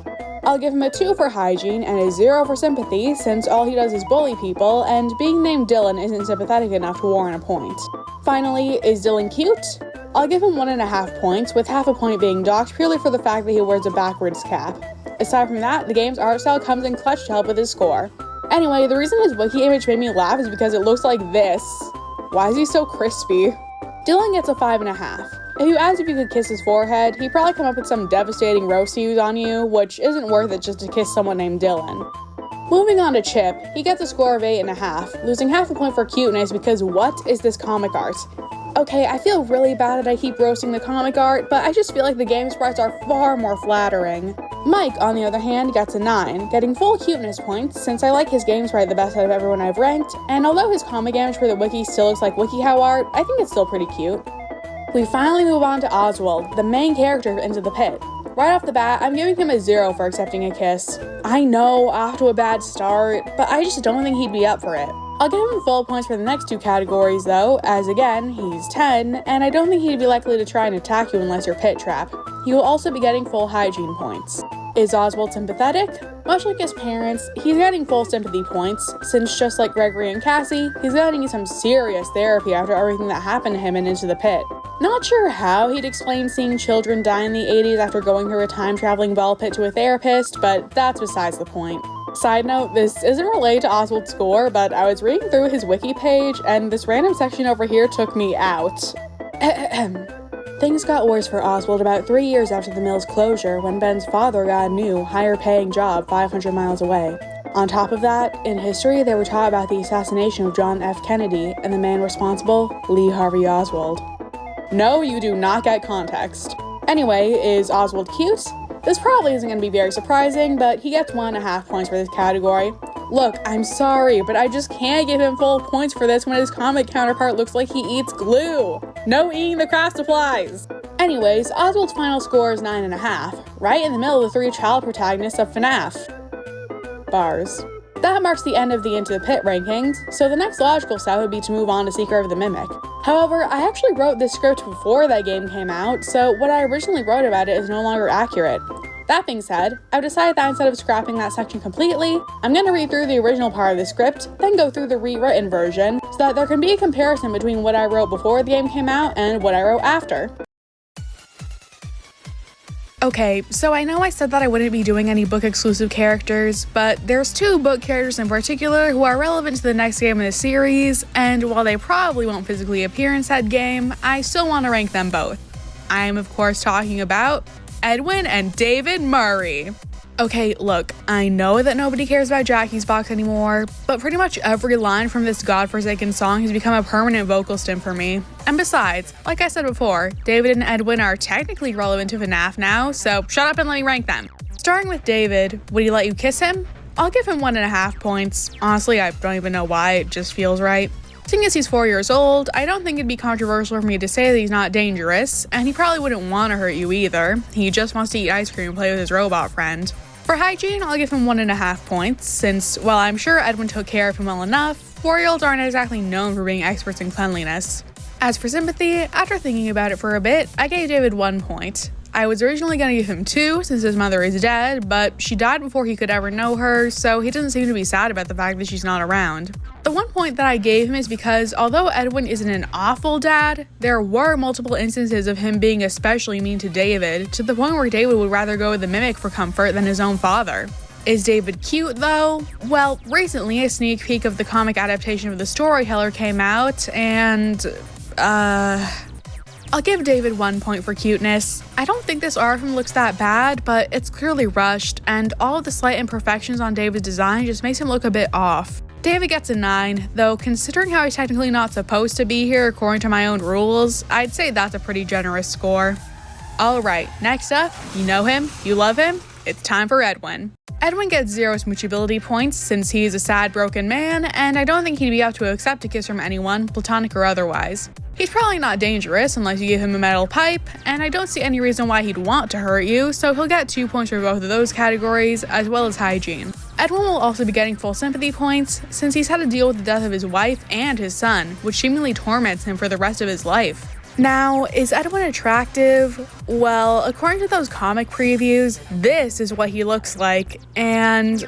[SPEAKER 1] I'll give him a 2 for hygiene and a 0 for sympathy, since all he does is bully people, and being named Dylan isn't sympathetic enough to warrant a point. Finally, is Dylan cute? I'll give him 1.5 points, with half a point being docked purely for the fact that he wears a backwards cap. Aside from that, the game's art style comes in clutch to help with his score. Anyway, the reason his wiki image made me laugh is because it looks like this. Why is he so crispy? Dylan gets a 5.5. If you asked if you could kiss his forehead, he'd probably come up with some devastating roast to use on you, which isn't worth it just to kiss someone named Dylan. Moving on to Chip, he gets a score of 8.5, losing half a point for cuteness because what is this comic art? Okay, I feel really bad that I keep roasting the comic art, but I just feel like the game sprites are far more flattering. Mike, on the other hand, gets a 9, getting full cuteness points since I like his game sprite the best out of everyone I've ranked, and although his comic image for the wiki still looks like WikiHow art, I think it's still pretty cute. We finally move on to Oswald, the main character of Into the Pit. Right off the bat, I'm giving him a 0 for accepting a kiss. I know, off to a bad start, but I just don't think he'd be up for it. I'll give him full points for the next 2 categories though, as again, he's 10, and I don't think he'd be likely to try and attack you unless you're pit trap. He will also be getting full hygiene points. Is Oswald sympathetic? Much like his parents, he's getting full sympathy points, since just like Gregory and Cassie, he's getting some serious therapy after everything that happened to him and Into the Pit. Not sure how he'd explain seeing children die in the 80s after going through a time-traveling ball pit to a therapist, but that's besides the point. Side note, this isn't related to Oswald's score, but I was reading through his wiki page, and this random section over here took me out. Things got worse for Oswald about 3 years after the mill's closure, when Ben's father got a new, higher-paying job 500 miles away. On top of that, in history, they were taught about the assassination of John F. Kennedy, and the man responsible, Lee Harvey Oswald. No, you do not get context. Anyway, is Oswald cute? This probably isn't going to be very surprising, but he gets 1.5 points for this category. Look, I'm sorry, but I just can't give him full points for this when his comic counterpart looks like he eats glue. No eating the craft supplies. Anyways, Oswald's final score is 9.5, right in the middle of the 3 child protagonists of FNAF. Bars. That marks the end of the Into the Pit rankings, so the next logical step would be to move on to Seeker of the Mimic. However, I actually wrote this script before that game came out, so what I originally wrote about it is no longer accurate. That being said, I've decided that instead of scrapping that section completely, I'm going to read through the original part of the script, then go through the rewritten version, so that there can be a comparison between what I wrote before the game came out and what I wrote after. Okay, so I know I said that I wouldn't be doing any book-exclusive characters, but there's 2 book characters in particular who are relevant to the next game in the series, and while they probably won't physically appear in said game, I still want to rank them both. I am of course talking about Edwin and David Murray. Okay, look, I know that nobody cares about Jackie's Box anymore, but pretty much every line from this godforsaken song has become a permanent vocal stim for me. And besides, like I said before, David and Edwin are technically relevant to FNAF now, so shut up and let me rank them. Starting with David, would he let you kiss him? I'll give him 1.5 points. Honestly, I don't even know why, it just feels right. Seeing as he's 4 years old, I don't think it'd be controversial for me to say that he's not dangerous, and he probably wouldn't want to hurt you either. He just wants to eat ice cream and play with his robot friend. For hygiene, I'll give him 1.5 points, since while I'm sure Edwin took care of him well enough, 4-year-olds aren't exactly known for being experts in cleanliness. As for sympathy, after thinking about it for a bit, I gave David 1 point. I was originally going to give him 2 since his mother is dead, but she died before he could ever know her, so he doesn't seem to be sad about the fact that she's not around. The 1 point that I gave him is because although Edwin isn't an awful dad, there were multiple instances of him being especially mean to David, to the point where David would rather go with the Mimic for comfort than his own father. Is David cute though? Well, recently a sneak peek of the comic adaptation of The Storyteller came out, and I'll give David 1 point for cuteness. I don't think this art from looks that bad, but it's clearly rushed, and all of the slight imperfections on David's design just makes him look a bit off. David gets a 9, though considering how he's technically not supposed to be here according to my own rules, I'd say that's a pretty generous score. Alright, next up, you know him, you love him, it's time for Edwin. Edwin gets 0 smoochability points since he's a sad, broken man, and I don't think he'd be up to accept a kiss from anyone, platonic or otherwise. He's probably not dangerous unless you give him a metal pipe, and I don't see any reason why he'd want to hurt you, so he'll get 2 points for both of those categories, as well as hygiene. Edwin will also be getting full sympathy points, since he's had to deal with the death of his wife and his son, which seemingly torments him for the rest of his life. Now, is Edwin attractive? Well, according to those comic previews, this is what he looks like, and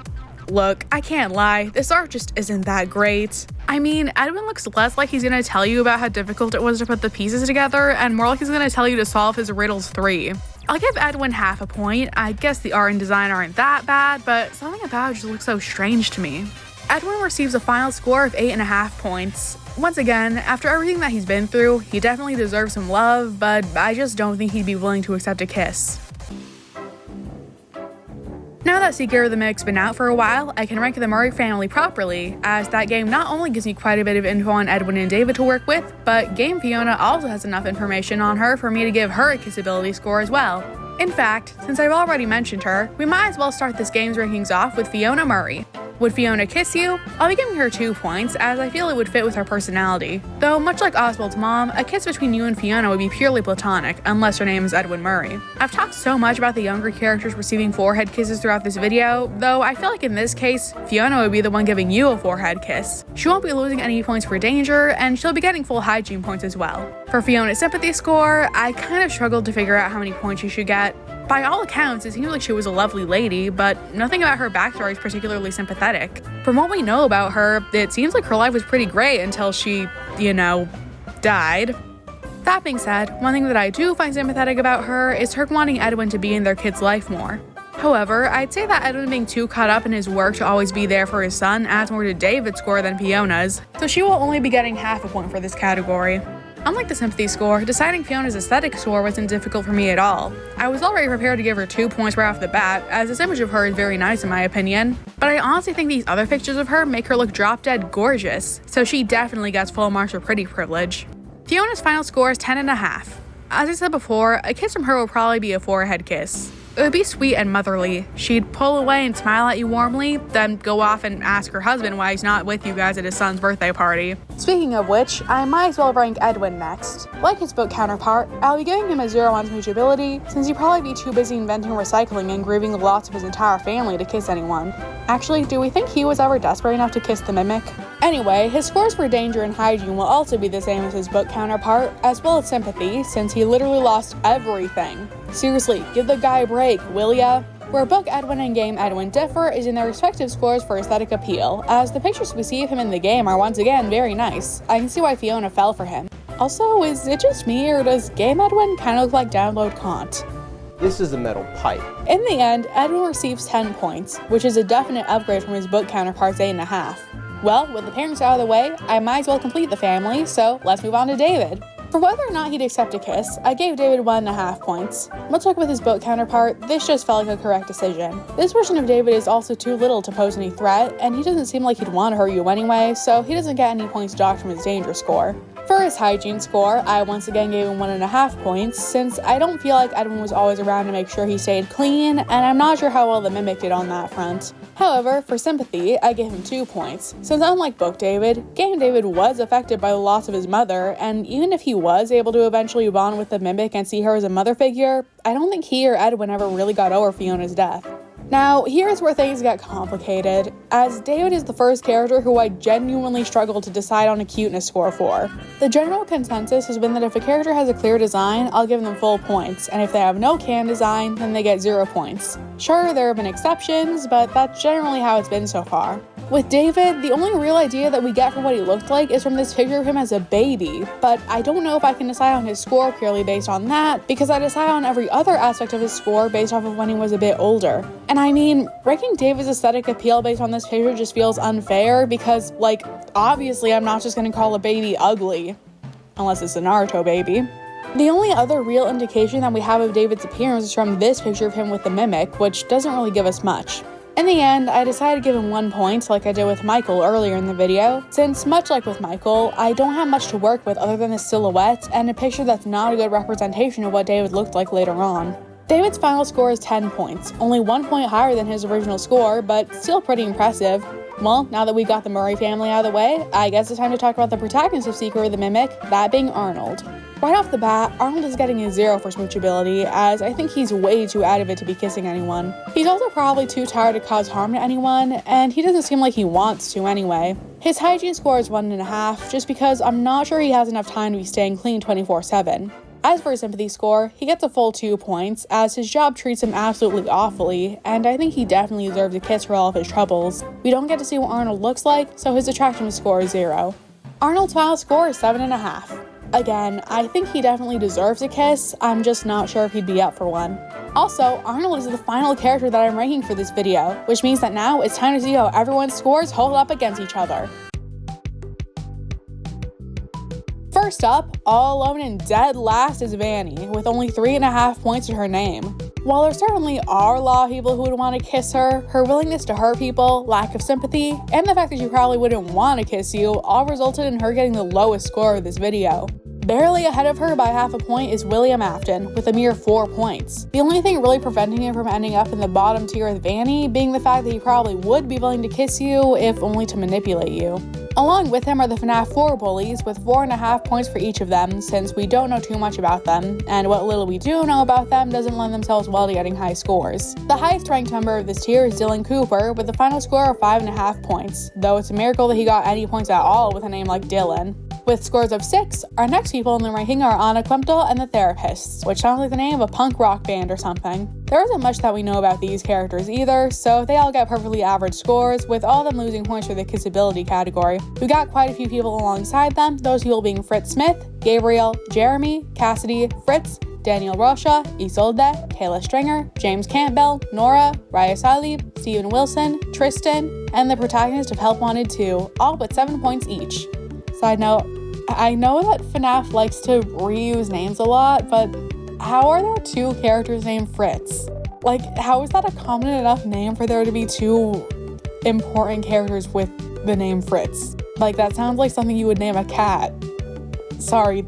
[SPEAKER 1] look, I can't lie, this art just isn't that great. I mean, Edwin looks less like he's gonna tell you about how difficult it was to put the pieces together, and more like he's gonna tell you to solve his riddles 3. I'll give Edwin 0.5 point. I guess the art and design aren't that bad, but something about it just looks so strange to me. Edwin receives a final score of 8.5 points. Once again, after everything that he's been through, he definitely deserves some love, but I just don't think he'd be willing to accept a kiss. Now that Seeker of the Mimic's been out for a while, I can rank the Murray family properly, as that game not only gives me quite a bit of info on Edwin and David to work with, but Game Fiona also has enough information on her for me to give her a kissability score as well. In fact, since I've already mentioned her, we might as well start this game's rankings off with Fiona Murray. Would Fiona kiss you? I'll be giving her 2 points, as I feel it would fit with her personality. Though, much like Oswald's mom, a kiss between you and Fiona would be purely platonic, unless her name is Edwin Murray. I've talked so much about the younger characters receiving forehead kisses throughout this video, though I feel like in this case, Fiona would be the one giving you a forehead kiss. She won't be losing any points for danger, and she'll be getting full hygiene points as well. For Fiona's sympathy score, I kind of struggled to figure out how many points she should get. By all accounts, it seems like she was a lovely lady, but nothing about her backstory is particularly sympathetic. From what we know about her, it seems like her life was pretty great until she, died. That being said, one thing that I do find sympathetic about her is her wanting Edwin to be in their kid's life more. However, I'd say that Edwin being too caught up in his work to always be there for his son adds more to David's score than Fiona's, so she will only be getting 0.5 point for this category. Unlike the sympathy score, deciding Fiona's aesthetic score wasn't difficult for me at all. I was already prepared to give her 2 points right off the bat, as this image of her is very nice in my opinion, but I honestly think these other pictures of her make her look drop-dead gorgeous, so she definitely gets full marks for pretty privilege. Fiona's final score is 10.5. As I said before, a kiss from her will probably be a forehead kiss. It would be sweet and motherly. She'd pull away and smile at you warmly, then go off and ask her husband why he's not with you guys at his son's birthday party. Speaking of which, I might as well rank Edwin next. Like his book counterpart, I'll be giving him a 0 on smoochability, since he'd probably be too busy inventing recycling and grieving the loss of his entire family to kiss anyone. Actually, do we think he was ever desperate enough to kiss the mimic? Anyway, his scores for danger and hygiene will also be the same as his book counterpart, as well as sympathy, since he literally lost everything. Seriously, give the guy a break, will ya? Where book Edwin and game Edwin differ is in their respective scores for aesthetic appeal, as the pictures we see of him in the game are once again very nice. I can see why Fiona fell for him. Also, is it just me, or does game Edwin kind of look like download Kant?
[SPEAKER 4] This is a metal pipe.
[SPEAKER 1] In the end, Edwin receives 10 points, which is a definite upgrade from his book counterpart's 8.5. Well, with the parents out of the way, I might as well complete the family, so let's move on to David. For whether or not he'd accept a kiss, I gave David 1.5 points. Much like with his book counterpart, this just felt like a correct decision. This version of David is also too little to pose any threat, and he doesn't seem like he'd want to hurt you anyway, so he doesn't get any points docked from his danger score. For his hygiene score, I once again gave him 1.5 points, since I don't feel like Edwin was always around to make sure he stayed clean, and I'm not sure how well the mimic did on that front. However, for sympathy, I gave him 2 points, since unlike book David, game David was affected by the loss of his mother, and even if he was able to eventually bond with the mimic and see her as a mother figure, I don't think he or Edwin ever really got over Fiona's death. Now, here's where things get complicated, as David is the first character who I genuinely struggle to decide on a cuteness score for. The general consensus has been that if a character has a clear design, I'll give them full points, and if they have no can design, then they get 0 points. Sure, there have been exceptions, but that's generally how it's been so far. With David, the only real idea that we get for what he looked like is from this picture of him as a baby, but I don't know if I can decide on his score purely based on that, because I decide on every other aspect of his score based off of when he was a bit older. And I mean, ranking David's aesthetic appeal based on this picture just feels unfair because, like, obviously I'm not just gonna call a baby ugly, unless it's a Naruto baby. The only other real indication that we have of David's appearance is from this picture of him with the mimic, which doesn't really give us much. In the end, I decided to give him 1 point like I did with Michael earlier in the video, since much like with Michael, I don't have much to work with other than the silhouette and a picture that's not a good representation of what David looked like later on. David's final score is 10 points, only 1 point higher than his original score, but still pretty impressive. Well, now that we got the Murray family out of the way, I guess it's time to talk about the protagonist of Secret of the Mimic, that being Arnold. Right off the bat, Arnold is getting a 0 for smoochability, as I think he's way too out of it to be kissing anyone. He's also probably too tired to cause harm to anyone, and he doesn't seem like he wants to anyway. His hygiene score is 1.5, just because I'm not sure he has enough time to be staying clean 24/7. As for his sympathy score, he gets a full 2 points, as his job treats him absolutely awfully, and I think he definitely deserves a kiss for all of his troubles. We don't get to see what Arnold looks like, so his attractiveness score is 0. Arnold's final score is 7.5. Again, I think he definitely deserves a kiss, I'm just not sure if he'd be up for one. Also, Arnold is the final character that I'm ranking for this video, which means that now it's time to see how everyone's scores hold up against each other. First up, all alone and dead last is Vanny, with only 3.5 points to her name. While there certainly are a lot of people who would want to kiss her, her willingness to hurt people, lack of sympathy, and the fact that she probably wouldn't want to kiss you all resulted in her getting the lowest score of this video. Barely ahead of her by 0.5 point is William Afton, with a mere 4 points. The only thing really preventing him from ending up in the bottom tier with Vanny being the fact that he probably would be willing to kiss you, if only to manipulate you. Along with him are the FNAF 4 bullies, with 4.5 points for each of them, since we don't know too much about them, and what little we do know about them doesn't lend themselves well to getting high scores. The highest ranked member of this tier is Dylan Cooper, with a final score of 5.5 points, though it's a miracle that he got any points at all with a name like Dylan. With scores of 6, our next people in the ranking are Anna Klimpel and the Therapists, which sounds like the name of a punk rock band or something. There isn't much that we know about these characters either, so they all get perfectly average scores, with all of them losing points for the kissability category. We got quite a few people alongside them, those people being Fritz Smith, Gabriel, Jeremy, Cassidy, Fritz, Daniel Rocha, Isolde, Kayla Stringer, James Campbell, Nora, Raya Salib, Steven Wilson, Tristan, and the protagonist of Help Wanted 2, all but 7 points each. Side note, I know that FNAF likes to reuse names a lot, but how are there 2 characters named Fritz? Like, how is that a common enough name for there to be 2 important characters with the name Fritz? Like, that sounds like something you would name a cat. Sorry,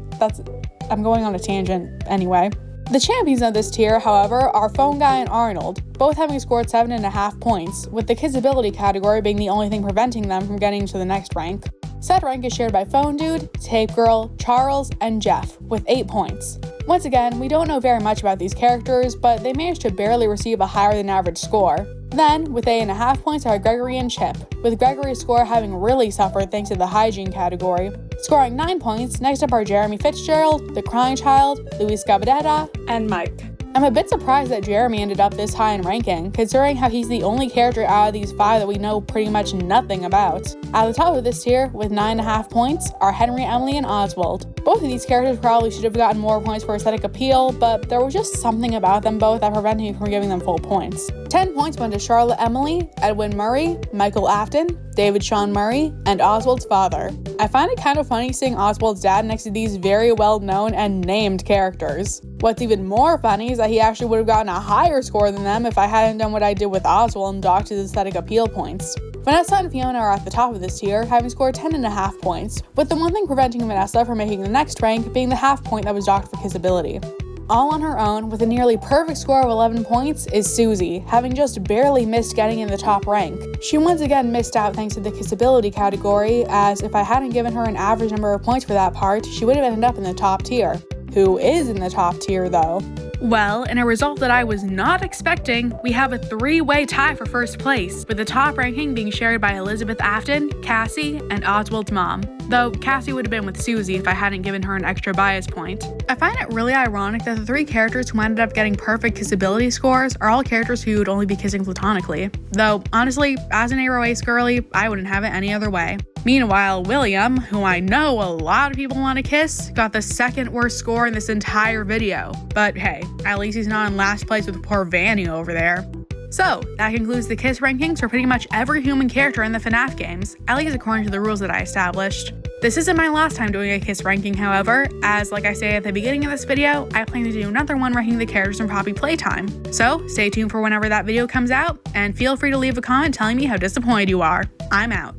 [SPEAKER 1] I'm going on a tangent anyway. The champions of this tier, however, are Phone Guy and Arnold, both having scored 7.5 points, with the Kissability category being the only thing preventing them from getting to the next rank. Said rank is shared by Phone Dude, Tape Girl, Charles, and Jeff, with 8 points. Once again, we don't know very much about these characters, but they managed to barely receive a higher than average score. Then, with 8.5 points are Gregory and Chip, with Gregory's score having really suffered thanks to the hygiene category. Scoring 9 points, next up are Jeremy Fitzgerald, The Crying Child, Luis Gabadetta, and Mike. I'm a bit surprised that Jeremy ended up this high in ranking, considering how he's the only character out of these 5 that we know pretty much nothing about. At the top of this tier, with 9.5 points, are Henry, Emily, and Oswald. Both of these characters probably should have gotten more points for aesthetic appeal, but there was just something about them both that prevented me from giving them full points. 10 points went to Charlotte Emily, Edwin Murray, Michael Afton, David Sean Murray, and Oswald's father. I find it kind of funny seeing Oswald's dad next to these very well-known and named characters. What's even more funny is that he actually would have gotten a higher score than them if I hadn't done what I did with Oswald and docked his aesthetic appeal points. Vanessa and Fiona are at the top of this tier, having scored 10.5 points, with the one thing preventing Vanessa from making the next rank being the half point that was docked for Kissability. All on her own, with a nearly perfect score of 11 points, is Susie, having just barely missed getting in the top rank. She once again missed out thanks to the Kissability category, as if I hadn't given her an average number of points for that part, she would have ended up in the top tier. Who is in the top tier, though? Well, in a result that I was not expecting, we have a 3-way tie for first place, with the top ranking being shared by Elizabeth Afton, Cassie, and Oswald's mom. Though Cassie would have been with Susie if I hadn't given her an extra bias point. I find it really ironic that the 3 characters who ended up getting perfect kissability scores are all characters who would only be kissing platonically. Though, honestly, as an Arrow Ace girly, I wouldn't have it any other way. Meanwhile, William, who I know a lot of people want to kiss, got the second worst score in this entire video. But hey, at least he's not in last place with poor Vanny over there. So, that concludes the kiss rankings for pretty much every human character in the FNAF games, at least according to the rules that I established. This isn't my last time doing a kiss ranking, however, as like I say at the beginning of this video, I plan to do another one ranking the characters from Poppy Playtime. So, stay tuned for whenever that video comes out, and feel free to leave a comment telling me how disappointed you are. I'm out.